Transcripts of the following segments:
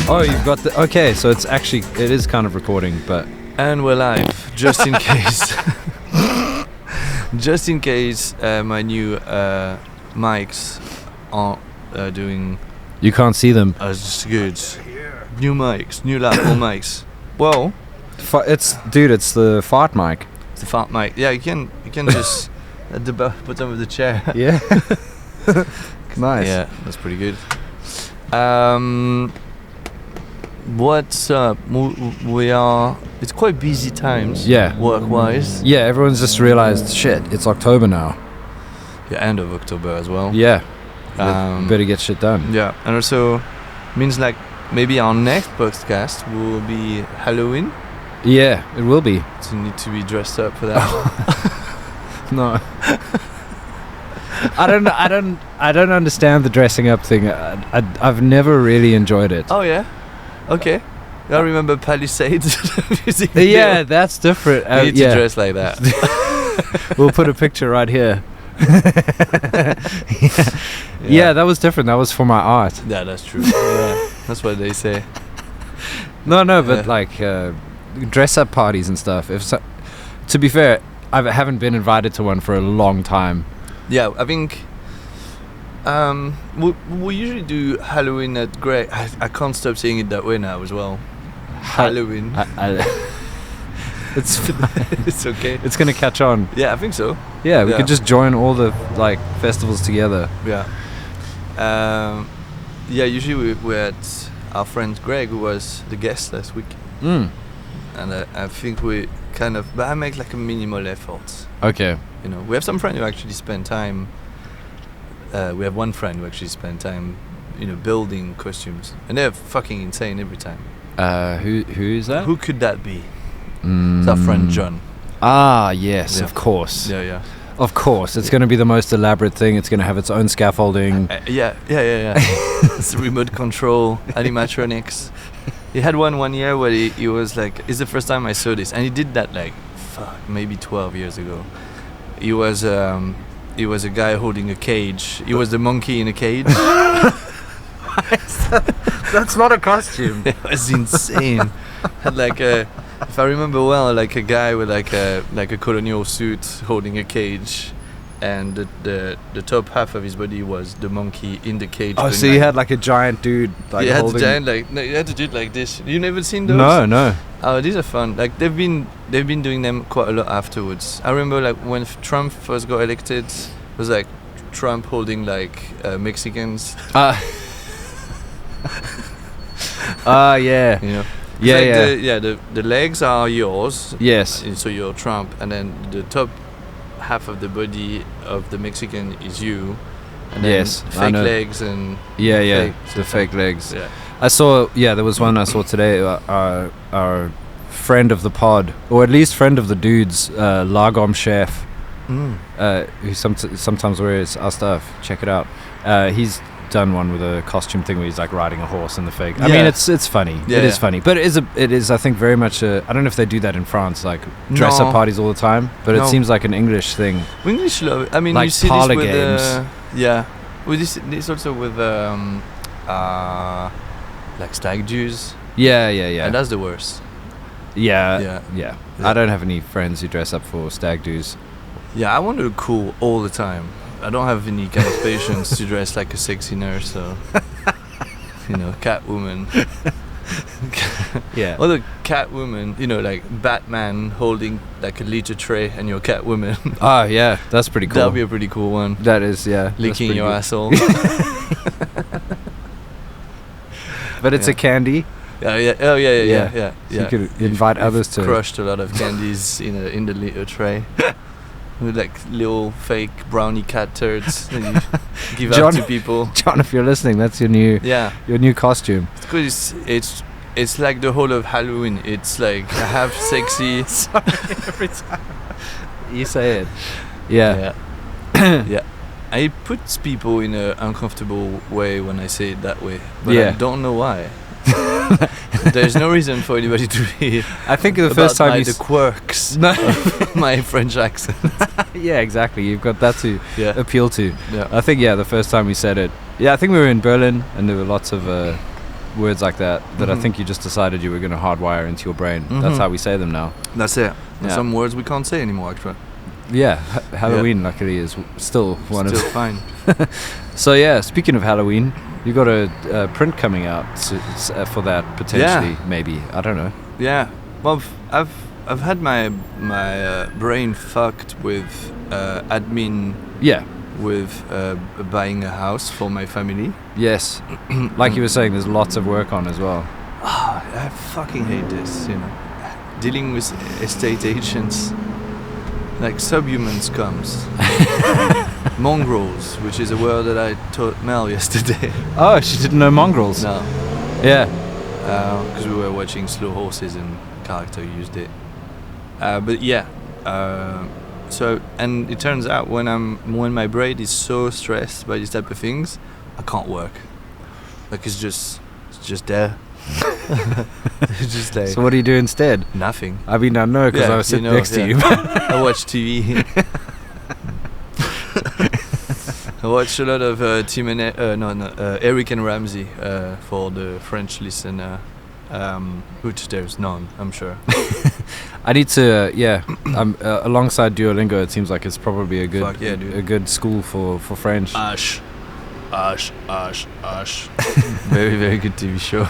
Oh, you've got the... Okay, so it is kind of recording, but... And we're live, just in case. Just in case my new mics aren't doing... You can't see them. As good. New mics, new laptop mics. Well... It's the fart mic. It's the fart mic. Yeah, you can just... at the bottom of the chair. Yeah. Nice. Yeah, that's pretty good. What's up? It's quite busy times. Yeah. Work-wise. Yeah, everyone's just realized, shit, it's October now. Yeah, end of October as well. Yeah. Better get shit done. Yeah, and also means like maybe our next podcast will be Halloween. Yeah, it will be. So you need to be dressed up for that. No. I don't understand the dressing up thing. I've never really enjoyed it. Oh yeah, okay. I remember Palisades music video. Yeah, that's different. You need to dress like that. We'll put a picture right here. Yeah, that was different. That was for my art. Yeah, that's true. Yeah, that's what they say. No, but like dress up parties and stuff. To be fair, I haven't been invited to one for a long time. Yeah, I think we usually do Halloween at Grey. I can't stop saying it that way now as well. Halloween. It's It's okay. It's gonna catch on. Yeah, I think so. Yeah, we could just join all the like festivals together. Yeah. Yeah, usually we're at our friend Greg, who was the guest last week. Mm. And I think we kind of... But I make like a minimal effort. Okay. You know, we have some friends who actually spend time... we have one friend who actually spend time, building costumes. And they're fucking insane every time. Who is that? Who could that be? It's our friend John. Ah, yes, Yeah. of course. Yeah. Of course, it's going to be the most elaborate thing. It's going to have its own scaffolding. Yeah. It's remote control, animatronics. He had one year where he was like, it's the first time I saw this. And he did that like, maybe 12 years ago. He was a guy holding a cage. He was the monkey in a cage. That's not a costume. It was insane. Had like if I remember well, like a guy with like a colonial suit holding a cage, and the top half of his body was the monkey in the cage. Oh, so you had like a giant dude like you holding... you had to do it like this. You never seen those? No. Oh, these are fun. Like they've been doing them quite a lot afterwards. I remember like when Trump first got elected, it was like Trump holding like Mexicans. Yeah. You know. Yeah. The legs are yours. Yes. So you're Trump, and then the top half of the body of the Mexican is you. And then Yes, I fake know. legs and The fake legs. Yeah. I saw. Yeah, there was one I saw today. Our friend of the pod, or at least friend of the dudes, Lagom Chef, who sometimes wears our stuff. Check it out. He's done one with a costume thing where he's like riding a horse in the fake. I mean, it's funny. Yeah, it is funny, but it is I think very much I don't know if they do that in France, like dress up parties all the time, but it seems like an English thing. English love it. I mean, like you see parlor this with games. yeah. With this also with like stag do's. Yeah. And that's the worst. Yeah. I don't have any friends who dress up for stag do's. Yeah, I want to look cool all the time. I don't have any kind of patience to dress like a sexy nurse or, Catwoman. Yeah. Or the Catwoman, like Batman holding like a liter tray and you're Catwoman. Oh, yeah, that's pretty cool. That'll be a pretty cool one. That is, yeah. Licking your asshole. But it's a candy. Yeah. Oh, yeah. So you could invite others to... crushed a lot of candies in the liter tray. With like little fake brownie cat turds that you give out to people. John, if you're listening, that's your new costume. It's good. It's like the whole of Halloween. It's like I have sexy. Sorry, every time you say it. Yeah. Yeah. I puts people in an uncomfortable way when I say it that way, but I don't know why. There's no reason for anybody to be. I think the first time the quirks of my French accent. Yeah, exactly. You've got that to appeal to. Yeah. I think the first time we said it. Yeah, I think we were in Berlin and there were lots of words like that I think you just decided you were going to hardwire into your brain. That's how we say them now. That's it. And Yeah. some words we can't say anymore, actually. Yeah, Halloween luckily is still one Still of. fine. So yeah, speaking of Halloween, you got a print coming out for that potentially. Maybe, I don't know. Yeah. Well, I've had my brain fucked with admin Yeah. with buying a house for my family. Yes. Like you were saying, there's lots of work on as well. I fucking hate this, you know. Dealing with estate agents, like subhuman scums. Mongrels, which is a word that I taught Mel yesterday. Oh, she didn't know mongrels. No. Yeah. Because we were watching Slow Horses and character used it. But yeah. So, and it turns out when my brain is so stressed by these type of things, I can't work. Like it's just there. It's just like So what do you do instead? nothing. I mean, I know because I was sitting next to you. I watch TV. I watch a lot of Eric and Ramsey for the French listener, which there's none, I'm sure. I need to, alongside Duolingo, it seems like it's probably a good, Fuck yeah, dude. a good school for French. Ash. Very, very good TV show.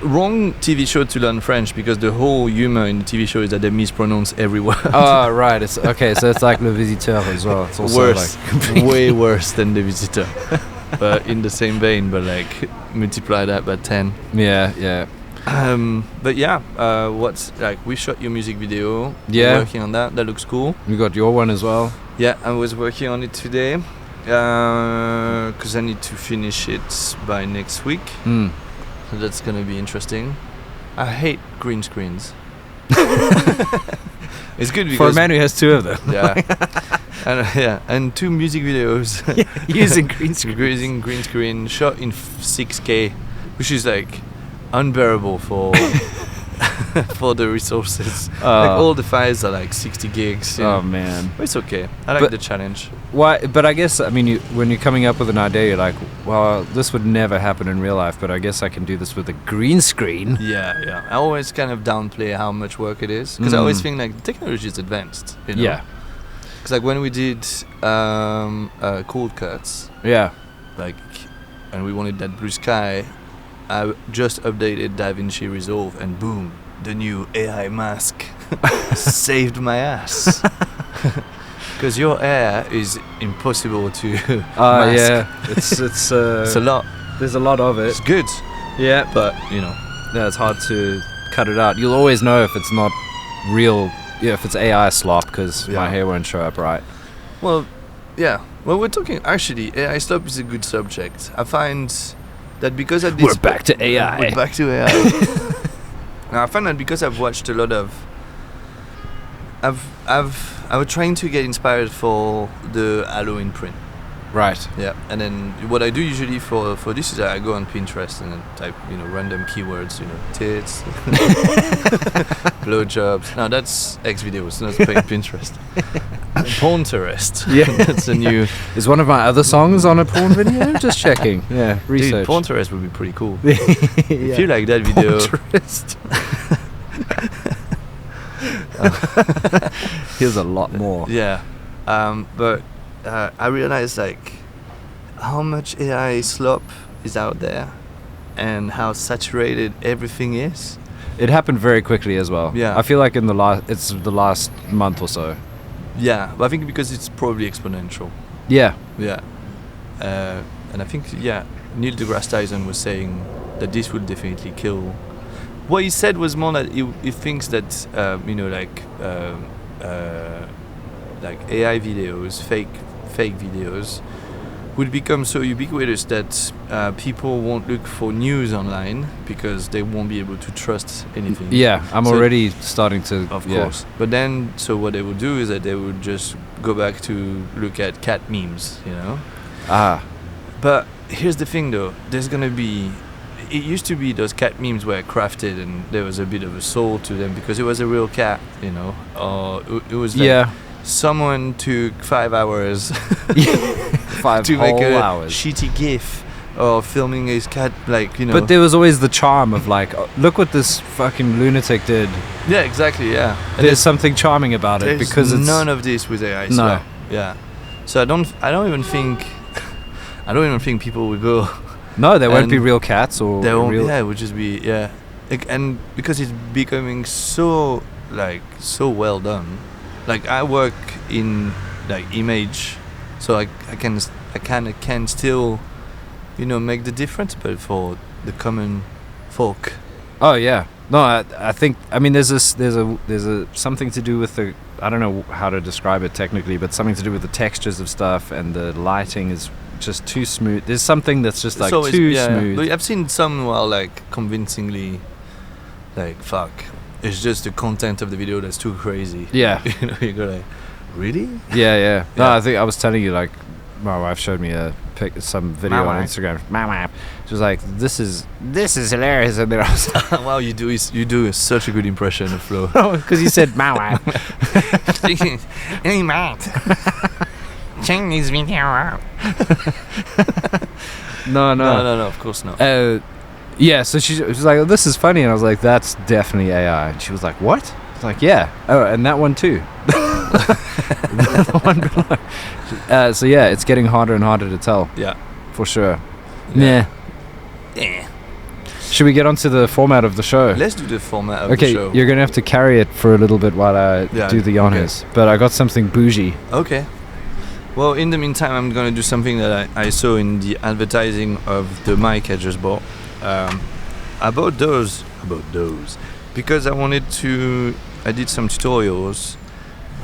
Wrong TV show to learn French because the whole humor in the TV show is that they mispronounce every word. Oh, right. It's okay. So it's like Le Visiteur as well. It's also Worse, like completely way worse than The Visitor. But in the same vein, but like multiply that by 10. Yeah. But yeah, what's like we shot your music video. Yeah. We're working on that. That looks cool. You got your one as well. Yeah, I was working on it today because I need to finish it by next week. So that's gonna be interesting. I hate green screens. It's good because For a man who has two of them. and 2 music videos Using green screen. using green screen shot in 6K, which is like unbearable for for the resources. Like all the files are like 60 gigs. Oh man. But it's okay. I like But- the challenge. Why? But I guess when you're coming up with an idea, you're like, well, this would never happen in real life, but I guess I can do this with a green screen. Yeah. I always kind of downplay how much work it is because I always think like the technology is advanced. You know? Yeah. Because like when we did cold cuts, Yeah. like, and we wanted that blue sky, I just updated DaVinci Resolve and boom, the new AI mask saved my ass. Because your hair is impossible to mask. Yeah. It's It's a lot. There's a lot of it. It's good, Yeah. but you know. Yeah, it's hard to cut it out. You'll always know if it's not real. Yeah, if it's AI slop, because my Yeah. hair won't show up right. Well, yeah. Well, we're talking actually. AI stop is a good subject. I find that because at this We're back to AI. We're back to AI. Now, I find that because I've watched a lot of. I was trying to get inspired for the Halloween print. Right. Yeah, and then what I do usually for this is I go on Pinterest and then type random keywords, tits, blowjobs. Now that's X videos, not Pinterest. Pornterest. Yeah. That's a new. Is one of my other songs on a porn video? Just checking. Yeah. Dude, Research. Pornterest would be pretty cool. If you like that video. Pinterest. Here's a lot more. Yeah, but I realized like how much AI slop is out there, and how saturated everything is. It happened very quickly as well. Yeah. I feel like in the last month or so. Yeah, but I think because it's probably exponential. Yeah. Yeah, and I think Neil deGrasse Tyson was saying that this will definitely kill. What he said was more that he thinks that like AI videos, fake videos, will become so ubiquitous that people won't look for news online because they won't be able to trust anything. Yeah, I'm So- already starting to. Of yeah. course. But then, so what they would do is that they would just go back to look at cat memes, Ah. But here's the thing though, there's gonna be. It used to be those cat memes were crafted and there was a bit of a soul to them because it was a real cat, or it was like Yeah. someone took 5 hours 5 to whole make a hours. shitty GIF or filming his cat, like, you know. But there was always the charm of like, oh, look what this fucking lunatic did. Yeah, exactly. Yeah. And There's something charming about it there's because it's none of this with AI. No. So, yeah. So I don't even think people would go. no, there won't be and real cats or They won't. real. Yeah, it would just be and because it's becoming so well done. Like I work in like image, so I can still, you know, make the difference, but for the common folk. Oh yeah. No, I think there's a something to do with the, I don't know how to describe it technically, but something to do with the textures of stuff, and the lighting is just too smooth. There's something that's just like too smooth. But I've seen some who are like convincingly like, fuck, it's just the content of the video that's too crazy. Yeah. You know, you go like, really? Yeah. No, Yeah. I think I was telling you, like, my wife showed me some video on Instagram. She was like, "This is hilarious," and then I was like, Wow, you do such a good impression of Flo. because you said "my wife." Hey, Matt. Chinese video. No. Of course not. Yeah, so she was like, oh, "This is funny," and I was like, "That's definitely AI." And she was like, "What?" I was like, "Yeah." Oh, and that one too. The one below. So yeah, it's getting harder and harder to tell. Yeah. For sure. Yeah. Yeah. Should we get onto the format of the show? Let's do the format of Okay, the show. you're gonna have to carry it for a little bit while I do the honors. But I got something bougie. Okay. Well, in the meantime, I'm gonna do something that I saw in the advertising of the mic I just bought. About those, because I did some tutorials,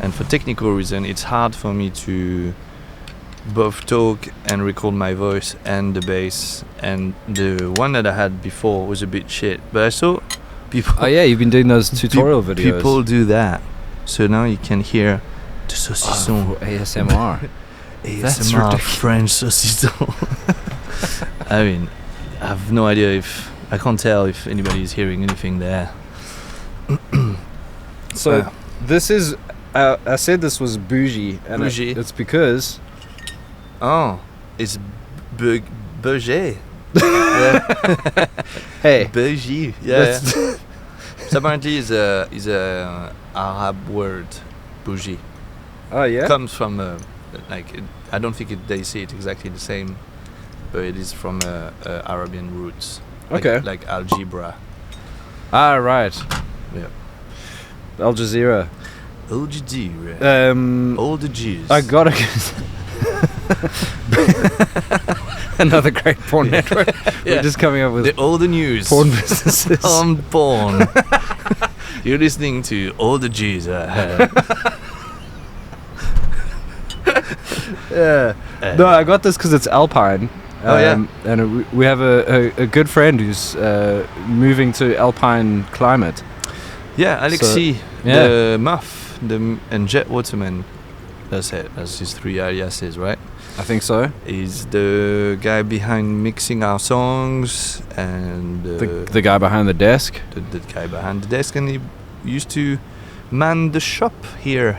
and for technical reason, it's hard for me to both talk and record my voice and the bass, and the one that I had before was a bit shit. But I saw people. Oh yeah, you've been doing those tutorial videos. People do that, so now you can hear the saucisson. For ASMR. That's ASMR ridiculous. French saucisson. I mean, I have no idea I can't tell if anybody is hearing anything there. So this is. I said this was bougie, and Bougie. it's because. Oh, it's Bugey. Hey. Bugey. Yeah. That's- So apparently is a Arab word, bougie. Oh yeah. Comes from I don't think they say it exactly the same, but it is from Arabian roots. Okay. Like algebra. Ah right. Yeah. Al Jazeera. Algebra. All the Jews. I got it. Another great porn network. We're just coming up with all the news. porn businesses. On porn. You're listening to All the Jews. Yeah. No, I got this because it's Alpine. Oh, yeah. And we have a good friend who's moving to Alpine climate. Yeah, Alexis, yeah. the Muff, and Jet Waterman. That's it. That's his three aliases, right? I think so. He's the guy behind mixing our songs, and The guy behind the desk. the guy behind the desk, and he used to man the shop here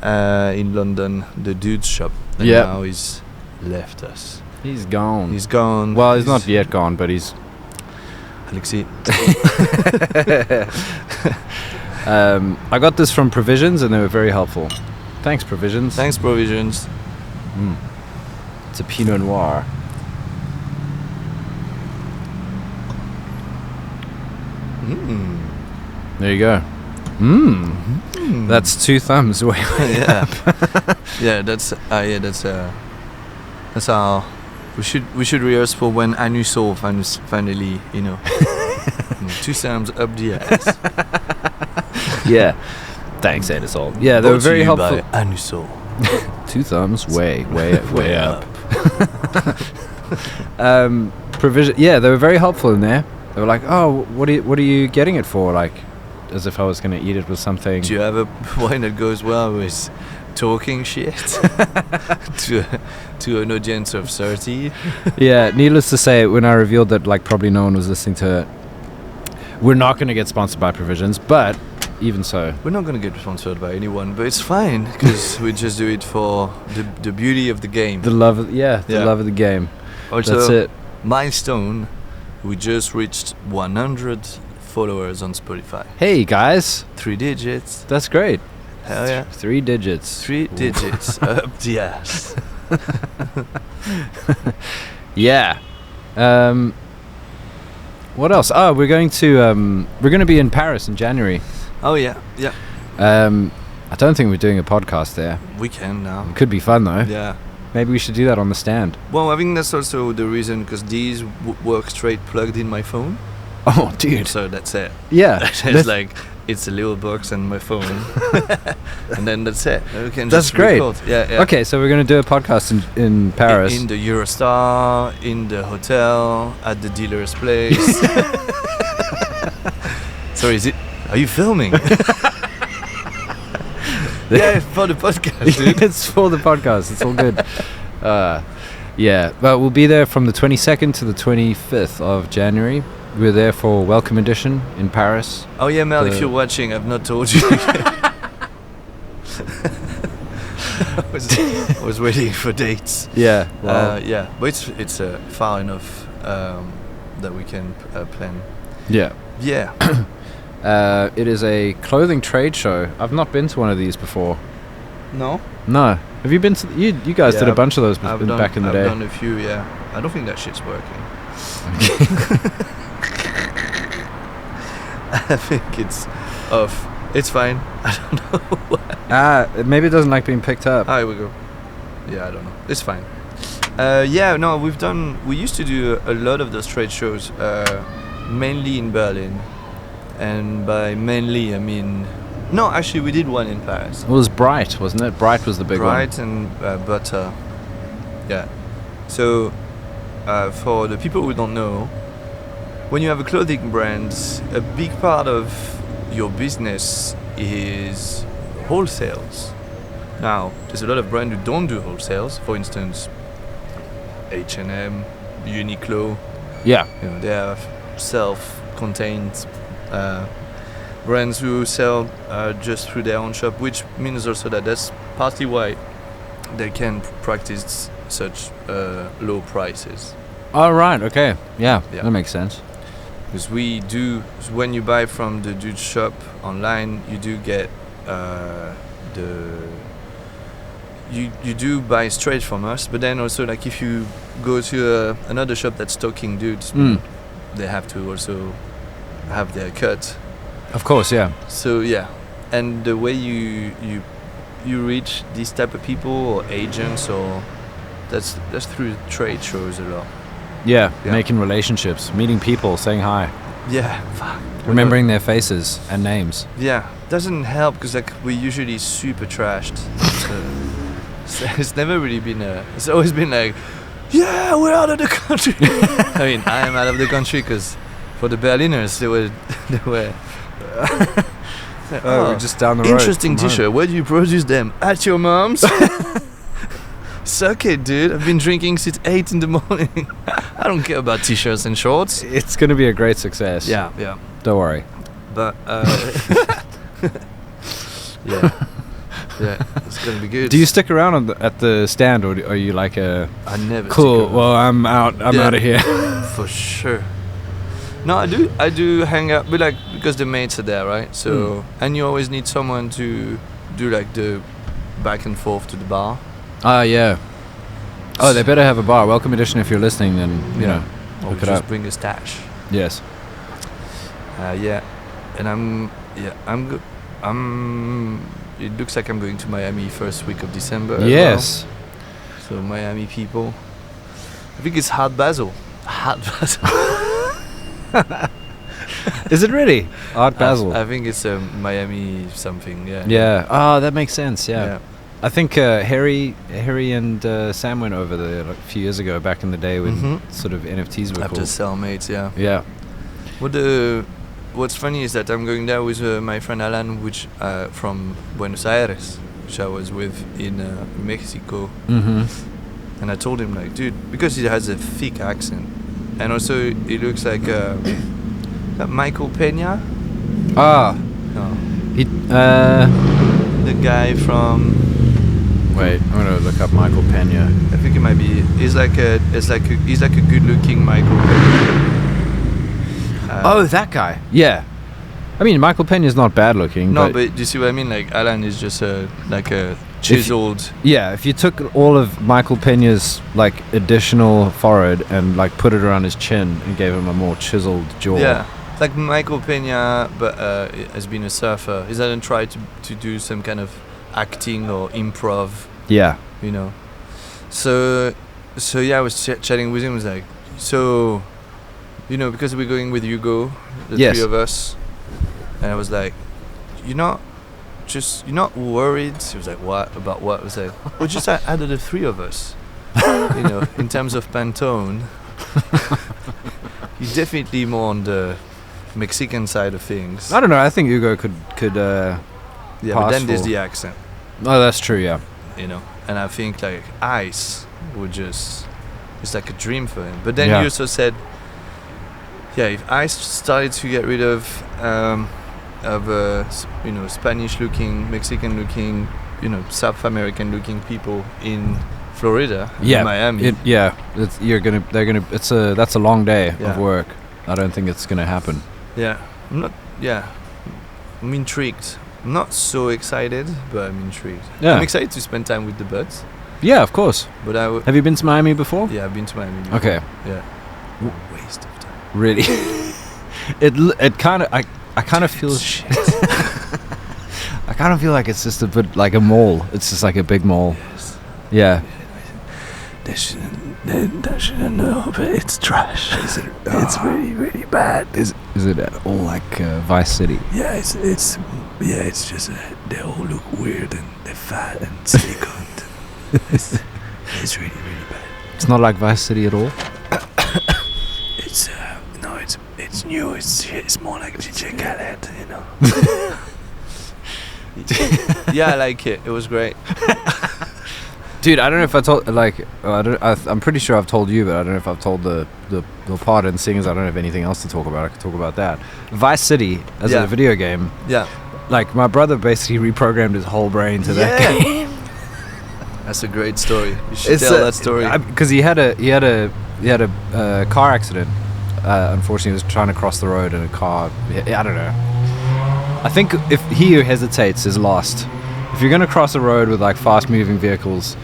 in London, the Dude's shop. And Yeah. now he's left us. He's gone. He's gone. Well, he's not yet gone, but he's. Alexis. I got this from Provisions, and they were very helpful. Thanks, Provisions. Thanks, Provisions. It's a Pinot Noir. There you go. That's 2 thumbs away. Yeah. That's our. We should rehearse for when Anusol finally, you know, 2 thumbs up the ass. Yeah. Thanks, Anisol. Yeah, they were very helpful. Anusol. 2 thumbs, way up. Provision. Yeah, they were very helpful in there. They were like, "Oh, what are you getting it for?" Like, as if I was gonna eat it with something. Do you have a wine that goes well with talking shit to an audience of 30? Yeah. Needless to say, when I revealed that, like, probably no one was listening to it, we're not gonna get sponsored by Provisions, but even so, We're not gonna get sponsored by anyone, but it's fine because we just do it for the beauty of the game. the love of the Yeah. game. Also, That's it. milestone. We just reached 100 followers on Spotify. Hey guys, 3 digits. that's great. Hell yeah. 3 digits. 3 digits up the ass. Yeah. What else? Oh, we're going to be in Paris in January. Oh yeah, yeah. I don't think we're doing a podcast there. We can now. It could be fun though. Yeah. Maybe we should do that on the stand. Well, I think that's also the reason, because these work straight plugged in my phone. Oh, dude. So that's it. Yeah. It's like, it's a little box and my phone, and then that's it. We can That's just great. record. Yeah, yeah. Okay, so we're going to do a podcast in Paris. In the Eurostar, in the hotel, at the dealer's place. Sorry, are you filming? Yeah, for the podcast, dude. It's for the podcast. It's all good. Yeah, but we'll be there from the 22nd to the 25th of January. We're there for Welcome Edition in Paris. Oh yeah, Mel, if you're watching, I've not told you. I was waiting for dates. Yeah. Well, Yeah, but it's far enough that we can plan. yeah. Yeah. It is a clothing trade show. I've not been to one of these before. No? No. Have you been to... You guys did a bunch of those back in the day. I've done a few, yeah. I don't think that shit's working. I think it's off. It's fine. I don't know why. Maybe it doesn't like being picked up. Here we go. Yeah, I don't know. It's fine. Yeah, no, we used to do a lot of those trade shows, mainly in Berlin. And by mainly, I mean... No, actually, we did one in Paris. It was Bright, wasn't it? Bright was the big one. Bright and Butter. Yeah. So, for the people who don't know, when you have a clothing brand, a big part of your business is wholesales. Now, there's a lot of brands who don't do wholesales. For instance, H&M, Uniqlo. Yeah. You know, they have self-contained brands who sell just through their own shop, which means also that that's partly why they can practice such low prices. Oh, right. Okay. Yeah. Yeah. That makes sense. Because we do, when you buy from the dude shop online, you do get you do buy straight from us, but then also, like, if you go to another shop that's stocking dudes, they have to also have their cut. Of course, yeah. So yeah, and the way you reach these type of people or agents, or that's through trade shows a lot. Yeah, Yeah. making relationships, meeting people, saying hi, Yeah, fuck. remembering their faces and names. Yeah, doesn't help because, like, we're usually super trashed. So it's never really been it's always been like, yeah, we're out of the country. I mean, I am out of the country because for the Berliners, they were We're just down the road. interesting from home. t-shirt. Where do you produce them? At your mom's? Suck it, dude. I've been drinking since 8 in the morning. I don't care about t-shirts and shorts. It's going to be a great success. Yeah. Don't worry. But yeah, it's gonna be good. Do you stick around at the stand, or are you like a I never cool? stick around. Well, I'm out. I'm Yeah. out of here. For sure. No, I do hang out, but, like, because the mates are there, right? So and you always need someone to do, like, the back and forth to the bar. Yeah. Oh, they better have a bar. Welcome Edition, if you're listening, then you know, or look it just up. bring a stash. Yes. Yeah, and I'm good. It looks like I'm going to Miami first week of December. as Yes. well. So Miami people. I think it's Hard Basil. Hard Basil. Is it really Art Basel? I think it's Miami something. Yeah. Yeah. Oh, that makes sense. Yeah. I think Harry and Sam went over there like a few years ago, back in the day when Mhm. sort of NFTs were After cool. Cellmates, yeah. Yeah. What's funny is that I'm going there with my friend Alan, which from Buenos Aires, which I was with in Mexico, Mm-hmm. and I told him, like, dude, because he has a thick accent, and also he looks like that Michael Peña, Ah. no, He. the guy from Wait, I'm gonna look up Michael Pena. I think it might be. He's like a good-looking Michael Pena. Oh, that guy. Yeah. I mean, Michael Pena's not bad looking. No, but do you see what I mean? Like Alan is just a chiseled. If you took all of Michael Pena's like additional forehead and like put it around his chin and gave him a more chiseled jaw. Yeah, like Michael Pena, but has been a surfer. He hasn't tried to do some kind of acting or improv. Yeah. You know. So yeah, I was chatting with him. I was like, so, you know, because we're going with Hugo, the Yes. three of us, and I was like, you're not worried? He was like, what? About what? I was like, well, just out of the three of us, you know, in terms of Pantone, you're definitely more on the Mexican side of things. I don't know. I think Hugo could. Yeah, but pass then there's for- the accent, Oh, that's true. Yeah. you know, and I think like Ice would just, it's like a dream for him. But then Yeah. you also said, yeah, if Ice started to get rid of you know, Spanish-looking, Mexican-looking, you know, South American-looking people in Florida, Yeah. in Miami. That's a long day Yeah. of work. I don't think it's gonna happen. I'm intrigued. I'm not so excited, but I'm intrigued. Yeah. I'm excited to spend time with the buds, Yeah, of course. but Have you been to Miami before? yeah, I've been to Miami before. Okay. Yeah. Waste of time. Really? it kind of I kind of feel I kind of feel like it's just a bit like a mall. It's just like a big mall. Yes. Yeah. They shouldn't know, but it's trash. It's really, really bad. Is it at all like Vice City? Yeah, it's just they all look weird and they're fat and siliconed. It's really, really bad. It's not like Vice City at all. It's no, it's new. It's more like DJ Khaled, you know. Yeah, I like it. It was great. Dude, I don't know if I told I'm pretty sure I've told you, but I don't know if I've told the pod. And seeing as I don't have anything else to talk about, I could talk about that. Vice City as Yeah. a video game. Yeah, Like my brother basically reprogrammed his whole brain to that game. that's a great story. You should tell that story. Because he had a car accident. Unfortunately, he was trying to cross the road and a car. I don't know. I think if he who hesitates is lost. If you're gonna cross a road with like fast-moving vehicles,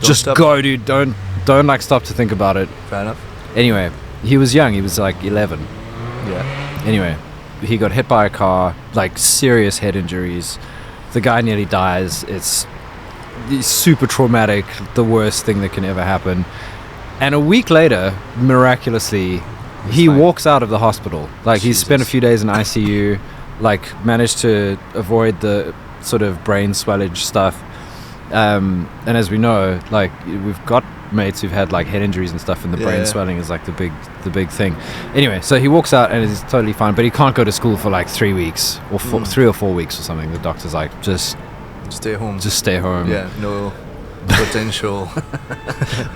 just stop. go, dude. Don't like stop to think about it. Fair enough. Anyway, he was young. He was like 11. Yeah. Anyway, he got hit by a car, like serious head injuries. The guy nearly dies. It's super traumatic, the worst thing that can ever happen. And a week later, miraculously, he fine. walks out of the hospital. Like he's spent a Jesus. few days in ICU, like managed to avoid the sort of brain swellage stuff. And as we know, like we've got mates who've had like head injuries and stuff, and the brain Yeah. swelling is like the big thing. Anyway, so he walks out and is totally fine, but he can't go to school for like 3 weeks or 3 or 4 weeks or something. The doctor's like, just Stay home. stay home. Yeah. No potential.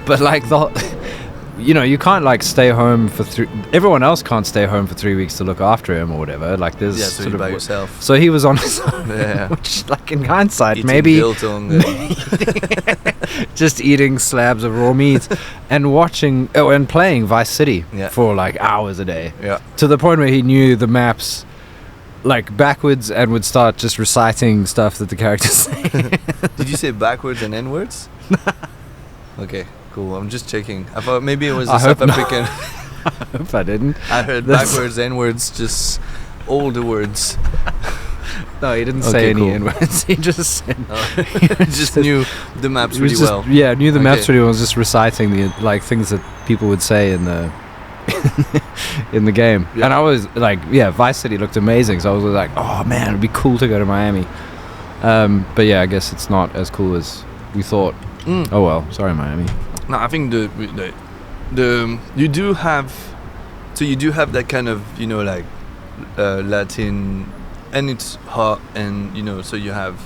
But like you can't like stay home for everyone else can't stay home for 3 weeks to look after him or whatever. Like there's Yeah, so sort you're of by yourself. So he was on his own. Yeah. Which like in hindsight Eating maybe biltong and just eating slabs of raw meat and watching and playing Vice City Yeah. for like hours a day, yeah. to the point where he knew the maps like backwards and would start just reciting stuff that the characters say. Did you say backwards and N-words? Okay, cool. I'm just checking. I thought maybe it was I a hope South not. African. I hope I didn't. I heard That's- backwards, N-words, just all the words. No, he didn't Okay, say any cool. N-words. He just said, Just knew the maps he was really just, well. yeah, knew the maps Okay. really well. Was just reciting the like things that people would say in the in the game. Yeah. And I was like, yeah, Vice City looked amazing. So I was like, oh man, it'd be cool to go to Miami. But yeah, I guess it's not as cool as we thought. Mm. Oh well, sorry, Miami. No, I think the you do have that kind of, you know, like Latin, and it's hot, and you know, so you have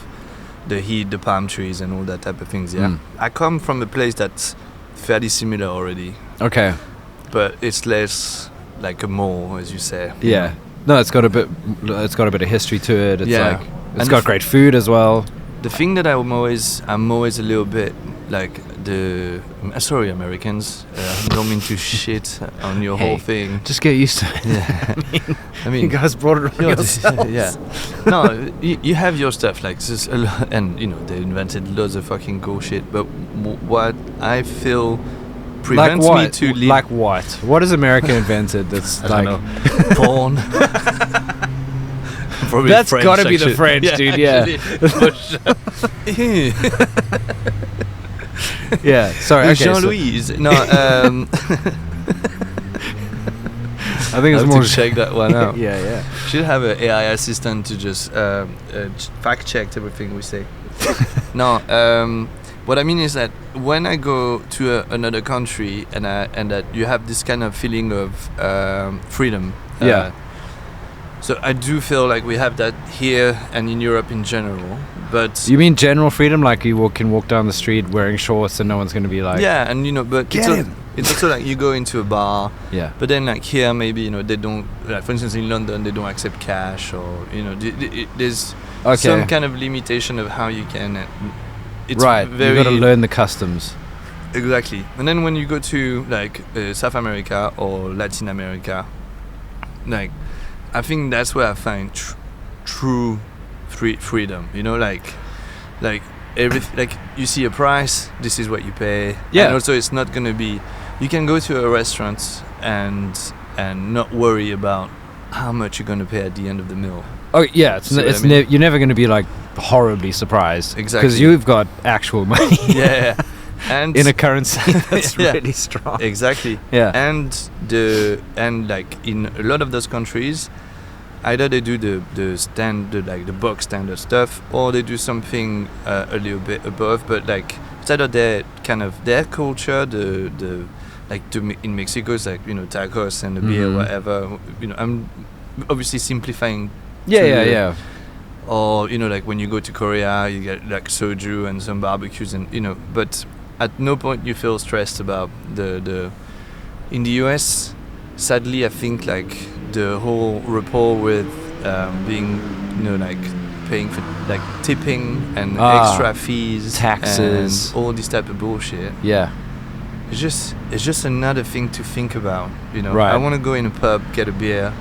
the heat, the palm trees, and all that type of things. Yeah, Mm. I come from a place that's fairly similar already, Okay. but it's less like a mall, as you say. you Yeah. know. No, it's got a bit of history to it. It's Yeah. like it's And got the great food as well. the thing that I'm always a little bit like sorry Americans, I don't mean to shit on your whole thing. Just get used to it. Yeah. I mean, you guys brought it on yourselves. yeah. No, you have your stuff like this, and you know they invented loads of fucking cool shit. But what I feel prevents like me to leave. Like what? What has America invented that's I like don't know. Porn? Probably that's French, gotta be the actually. French, dude. Yeah. Yeah. Sorry. Okay, Jean-Louise. No. I think I it's have more. to check that one out. Yeah. Should have an AI assistant to just fact check everything we say. No. What I mean is that when I go to another country and that you have this kind of feeling of freedom. Yeah. So I do feel like we have that here and in Europe in general. But You mean general freedom, like you can walk down the street wearing shorts and no one's gonna be like, yeah, and you know, but Get him. it's also like you go into a bar. yeah, But then, like here, maybe you know they don't. Like for instance, in London, they don't accept cash, or you know, there's some kind of limitation of how you can. It's right. very You got to learn the customs. exactly. And then when you go to like South America or Latin America, like I think that's where I find true freedom. You know, like like you see a price, this is what you pay. Yeah. And also, it's not gonna be. You can go to a restaurant and not worry about how much you're gonna pay at the end of the meal. Oh yeah, See what I mean? you're never going to be like horribly surprised. Exactly. Because you've got actual money Yeah. And in a currency that's Yeah. really strong. exactly. Yeah. And like in a lot of those countries, either they do the box standard stuff, or they do something a little bit above. But like it's either their culture, in Mexico it's like, you know, tacos and the beer, Mhm. whatever. You know, I'm obviously simplifying. Yeah. Or you know, like when you go to Korea, you get like soju and some barbecues, and you know, but at no point you feel stressed about the. In the US, sadly, I think like the whole rapport with being, you know, like paying for like tipping and extra fees, taxes, and all this type of bullshit. Yeah. It's just another thing to think about, you know. Right. I want to go in a pub, get a beer.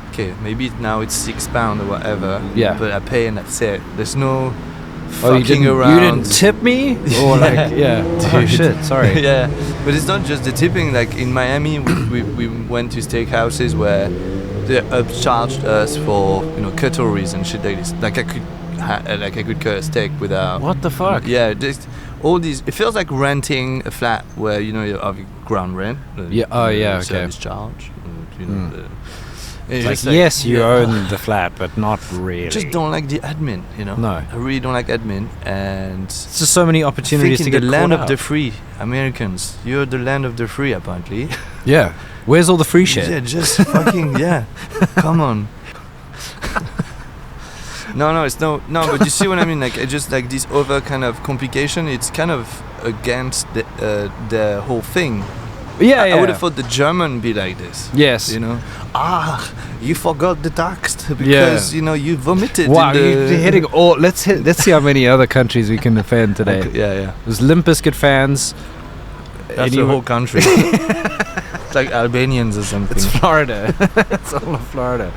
Okay, maybe now it's £6 or whatever. Yeah. But I pay and that's it. There's no Oh, you fucking didn't, around. you didn't tip me? Or like, yeah. Oh Dude. shit, sorry. Yeah, but it's not just the tipping. Like in Miami, we went to steakhouses where they upcharged us for, you know, cutleries and shit like this. Like I could cut a steak without. What the fuck? Yeah, all these. It feels like renting a flat where, you know, you have ground rent. Yeah, oh, yeah, okay. Service charge. You know, it's Like, just yes, you yeah. own the flat, but not really. Just don't like the admin, you know. No. I really don't like admin, and It's just so many opportunities to thinking get the land caught of the out. free. Americans, you're the land of the free, apparently. Yeah. Where's all the free shit? Yeah, just fucking yeah. Come on. No, it's no, but you see what I mean? Like, it's just like this other kind of complication. It's kind of against the whole thing. Yeah, I would have thought the German be like this. Yes. You know, you forgot the tax because you know you vomited. Wow, in the you're hitting all. Let's see how many other countries we can offend today. Okay, yeah. There's Limp Bizkit fans. That's the whole country. It's like Albanians or something. It's Florida. It's all of Florida.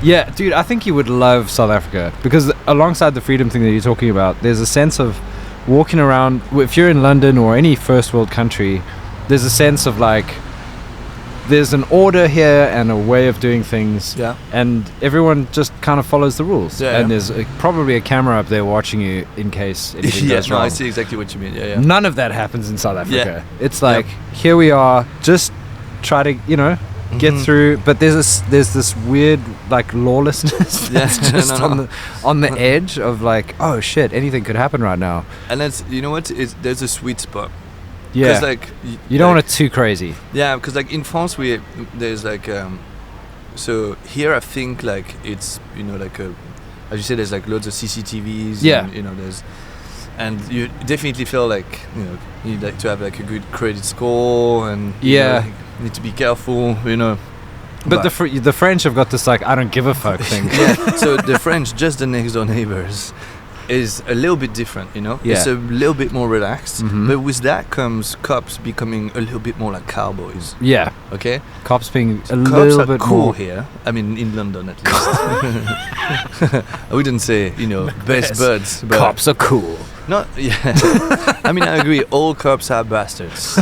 Yeah, dude, I think you would love South Africa because alongside the freedom thing that you're talking about, there's a sense of walking around. If you're in London or any first world country, there's a sense of like there's an order here and a way of doing things. Yeah. And everyone just kind of follows the rules. Yeah, and yeah. there's probably a camera up there watching you in case anything goes wrong. I see exactly what you mean. Yeah. None of that happens in South Africa. Yeah. It's like, here we are, just try to, you know, get Mhm. through. But there's this weird like lawlessness that's Yeah, just no. on the edge of like, oh shit, anything could happen right now. And that's, you know what? There's a sweet spot. Yeah. Because like You don't want it too crazy. Yeah, because like in France there's like so here I think like it's, you know, like as you said, there's like loads of CCTVs. Yeah. And, you know, and you definitely feel like, you know, you need like to have like a good credit score, and you know, Yeah. like, you need to be careful, you know. But the French have got this like I don't give a fuck thing. Yeah, so the French, just the next door neighbors, is a little bit different, you know. Yeah. It's a little bit more relaxed, Mhm. but with that comes cops becoming a little bit more like cowboys. Yeah. Okay, Cops being a cops little are bit cool more. here. I mean, in London at least. I wouldn't say, you know, best buds, but Cops are cool. not. Yeah, I mean, I agree. All cops are bastards.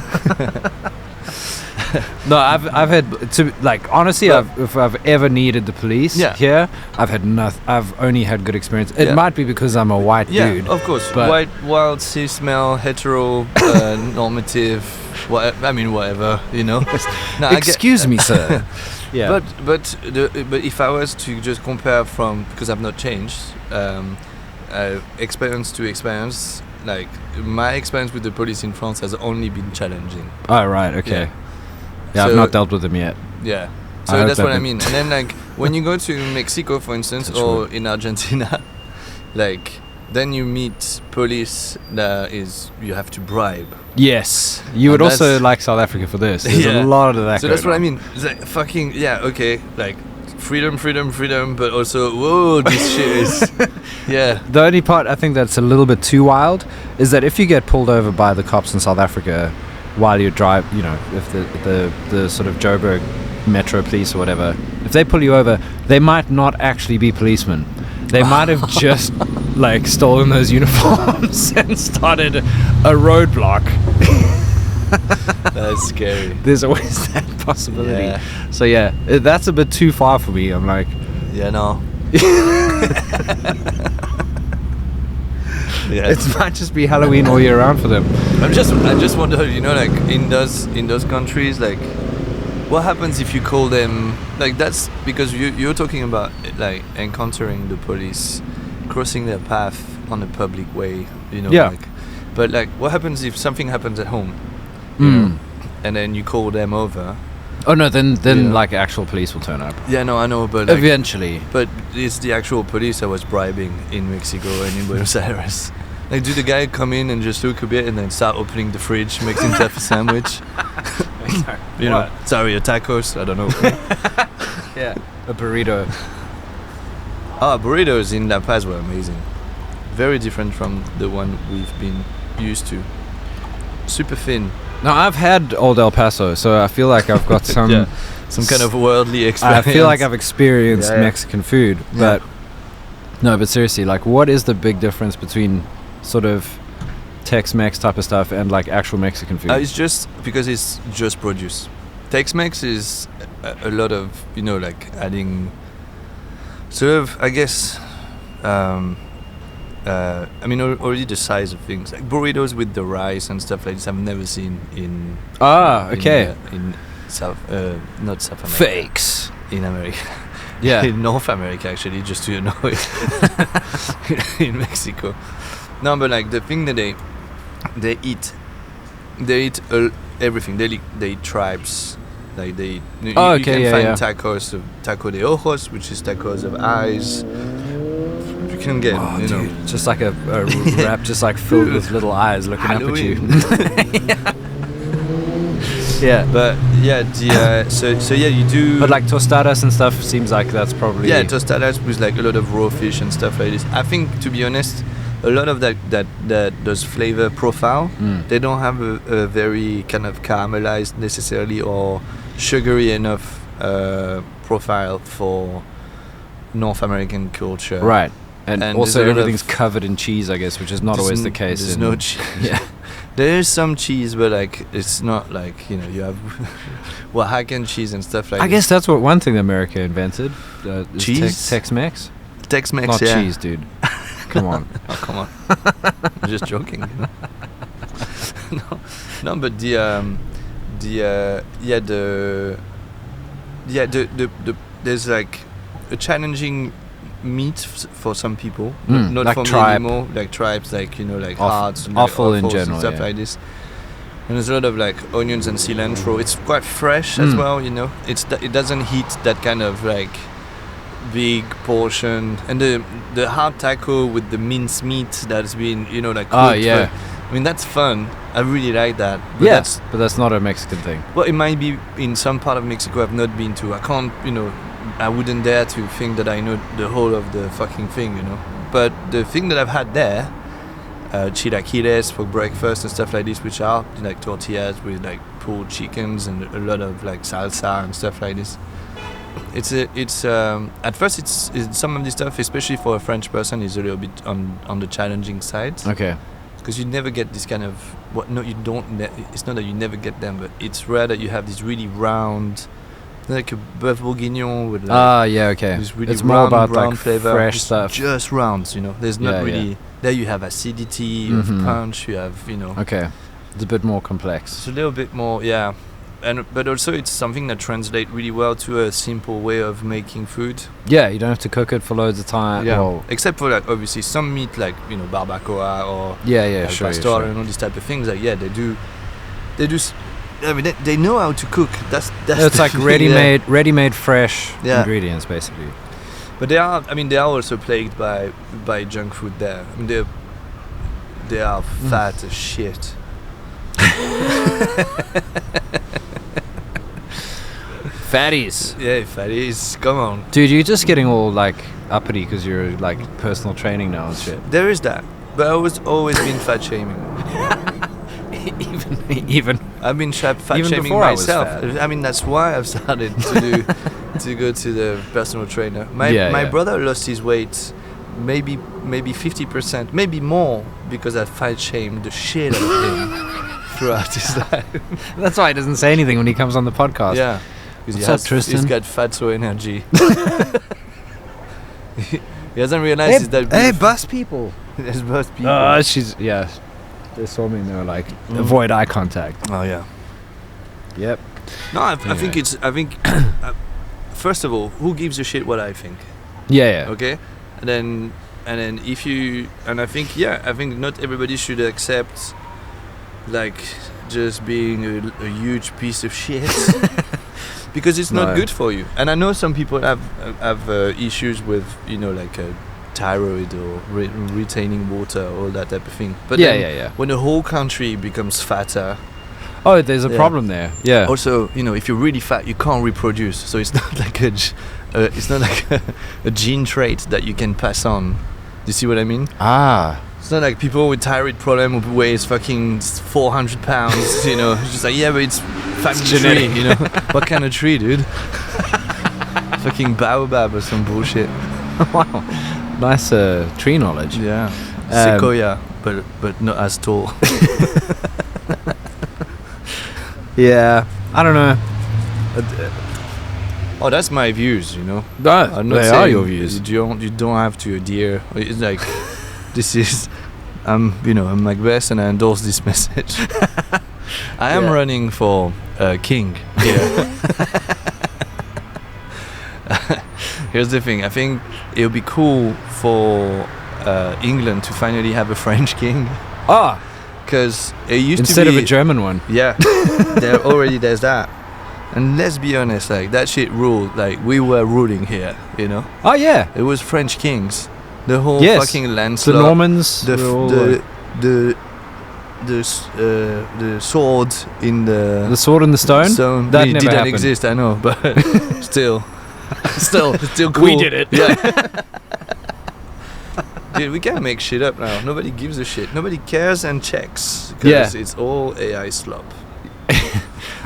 No, I've had to like honestly. If I've ever needed the police Yeah. here, I've had nothing. I've only had good experience. It Yeah. might be because I'm a white Yeah, dude. of course. but- White, wild, cis male, hetero, normative. Whatever. You know. No, I get- Excuse me, sir. Yeah. But if I was to just compare from, because I've not changed, experience to experience, like my experience with the police in France has only been challenging. Oh right. Okay. Yeah. Yeah, I've So- not dealt with them yet. Yeah. I So hope that's that what I would- mean. And then like when you go to Mexico, for instance, That's or in Argentina, like then you meet police that is you have to bribe. Yes, you would And also that's- like South Africa for this. There's Yeah. a lot of that. So that's going what I on. mean. It's like fucking okay, like freedom, but also whoa, this shit is yeah. The only part I think that's a little bit too wild is that if you get pulled over by the cops in South Africa while you drive, you know, if the sort of Joburg Metro Police or whatever, if they pull you over, they might not actually be policemen. They might have just like stolen those uniforms and started a roadblock. That's scary. There's always that possibility. Yeah. So yeah, that's a bit too far for me. I'm like, Yeah, no. Yeah. it might just be Halloween all year round for them. I just wonder, you know, like in those countries, like what happens if you call them, like that's because you're talking about like encountering the police, crossing their path on a public way, you know. Yeah. Like, but like what happens if something happens at home, you Mm. know, and then you call them over? Oh no, then Yeah. like actual police will turn up. Yeah, no, I know, but like, Eventually. but it's the actual police I was bribing in Mexico and in Buenos Aires. Like, do the guy come in and just look a bit and then start opening the fridge, makes himself a sandwich? You know, sorry, a tacos, I don't know. Yeah. A burrito. Burritos in La Paz were amazing. Very different from the one we've been used to. Super thin. Now I've had Old El Paso, so I feel like I've got some. Yeah, some kind of worldly I experience. feel like I've experienced Yeah, yeah. Mexican food, Yeah. but no, but seriously, like, what is the big difference between sort of Tex-Mex type of stuff and like actual Mexican food? It's just because it's just produce. Tex-Mex is a lot of, you know, like adding sort of, I guess, I mean, already the size of things. Like burritos with the rice and stuff like this, I've never seen in... Okay. In South... not South America. Fakes. In America. Yeah. In North America, actually, just to annoy in Mexico. No, but like the thing that they eat everything. They eat tribes. Like they you Oh, you okay, can yeah, find yeah. tacos of taco de ojos, which is tacos of eyes. You can get, Oh, you know, dude, just like a wrap, just like filled with little eyes looking up at you. Yeah. but yeah, the so yeah, you do. But like tostadas and stuff seems like that's probably yeah, tostadas with like a lot of raw fish and stuff like this. I think, to be honest, a lot of that those flavor profile, Mm. they don't have a very kind of caramelized necessarily or sugary enough profile for North American culture. right. And And also there's a lot of- everything's covered in cheese, I guess, which is not always the case. There's in, no cheese. Yeah. There is some cheese, but like it's not like, you know, you have Oaxacan cheese and stuff like I guess that's what one thing America invented. Is Cheese? Tex-Mex. Tex-Mex, Not yeah. cheese, dude. Come on. Oh, come on. I'm just joking. You know? no, but the there's like a challenging meat for some people, not like for tripe. me anymore. Like tribes, like, you know, like hearts, like offal in offals and general, stuff yeah. like this. And there's a lot of like onions and cilantro. It's quite fresh as Mm. well, you know. It doesn't heat that kind of like big portion. And the hard taco with the minced meat that's been, you know, like cooked. Oh, yeah. I mean, that's fun. I really like that. But Yeah, that's, but that's not a Mexican thing. well, it might be in some part of Mexico I've not been to. I can't, you know, I wouldn't dare to think that I know the whole of the fucking thing, you know. But the thing that I've had there, chilaquiles for breakfast and stuff like this, which are like tortillas with like pulled chickens and a lot of like salsa and stuff like this. It's at first it's some of this stuff, especially for a French person, is a little bit on the challenging side. Okay. Because you never get this kind of you don't. It's not that you never get them, but it's rare that you have this really round, like a bœuf bourguignon with like Yeah, okay. this really It's more about round like flavor. fresh It's stuff. just rounds, There's not really. Yeah. There you have acidity, you have Mhm. punch, you have Okay. It's a bit more complex. It's a little bit more, yeah. But also it's something that translates really well to a simple way of making food. Yeah, you don't have to cook it for loads of time. Well, Except for like obviously some meat like barbacoa or yeah, al sure, pastor sure. and all these type of things. Like they do. I mean they know how to cook. That's It's the like thing, yeah. ready-made fresh Yeah. ingredients, basically. But they are also plagued by junk food there. I mean they are fat as shit. Fatties. Yeah, fatties. Come on. Dude, you're just getting all like uppity because you're like personal training now and shit. There is that. But I was always been fat shaming. even I've been fat Even shaming before I was myself. fat. I mean, that's why I've started to go to the personal trainer. My brother lost his weight, maybe 50%, maybe more, because I fat shamed the shit out of him throughout his life. That's why he doesn't say anything when he comes on the podcast. Yeah, because What's up, Tristan? he's got fatso energy. He hasn't realized he's that. Hey, bus people. There's bus people. They saw me and they were like, avoid eye contact. Oh yeah. Yep. No, I think first of all, who gives a shit what I think? Yeah. Okay, and then I think not everybody should accept like just being a huge piece of shit because it's not good for you. And I know some people have issues with like a thyroid or retaining water, all that type of thing. But Yeah. when the whole country becomes fatter. Oh, there's a problem there. Yeah. Also, if you're really fat, you can't reproduce. So it's not like a gene trait that you can pass on. Do you see what I mean? Ah. It's not like people with thyroid problem who weighs fucking 400 pounds. It's just like but it's family tree. What kind of tree, dude? Fucking baobab or some bullshit. Wow. Nice tree knowledge. Yeah. Sequoia, but not as tall. Yeah. I don't know. Oh, that's my views, No, I'm not they saying are your views. You don't have to adhere. It's like this is I'm Macbeth and I endorse this message. I am running for king here. Here's the thing. I think it would be cool for England to finally have a French king. Ah. Because it used Instead to be of a German one. Yeah, there's that. And let's be honest, like that shit ruled. Like we were ruling here, Oh yeah. It was French kings. The whole fucking The landslide. Normans. The sword in the sword and the stone. Stone. That it never didn't happened. exist, I know, but still cool. We did it. Yeah. Dude, we can't make shit up now. Nobody gives a shit. Nobody cares and checks. Because it's all AI slop.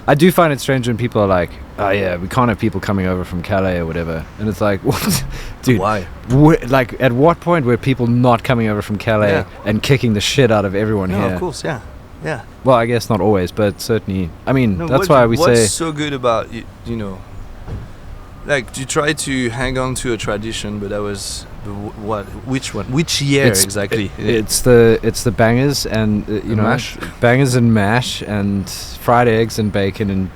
I do find it strange when people are like, oh yeah, we can't have people coming over from Calais or whatever. And it's like, what? Dude, why? Like, at what point were people not coming over from Calais and kicking the shit out of everyone No, here? of course, yeah. Yeah. Well, I guess not always, but certainly. I mean, No, that's why we say... What's so good about, like, you try to hang on to a tradition, but that was... Which one? Which year exactly? It's the bangers and mash? bangers and mash and fried eggs and bacon and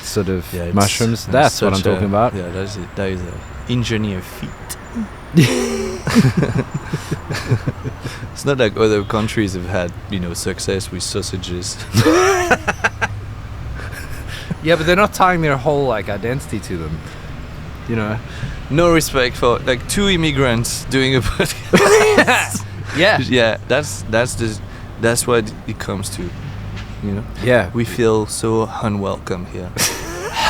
sort of mushrooms. That's what I'm talking about. Yeah, that is it. That is an engineer feat. It's not like other countries have had success with sausages. Yeah, but they're not tying their whole like identity to them. No respect for like two immigrants doing a podcast. Yeah, that's what it comes to. Yeah, we feel so unwelcome here.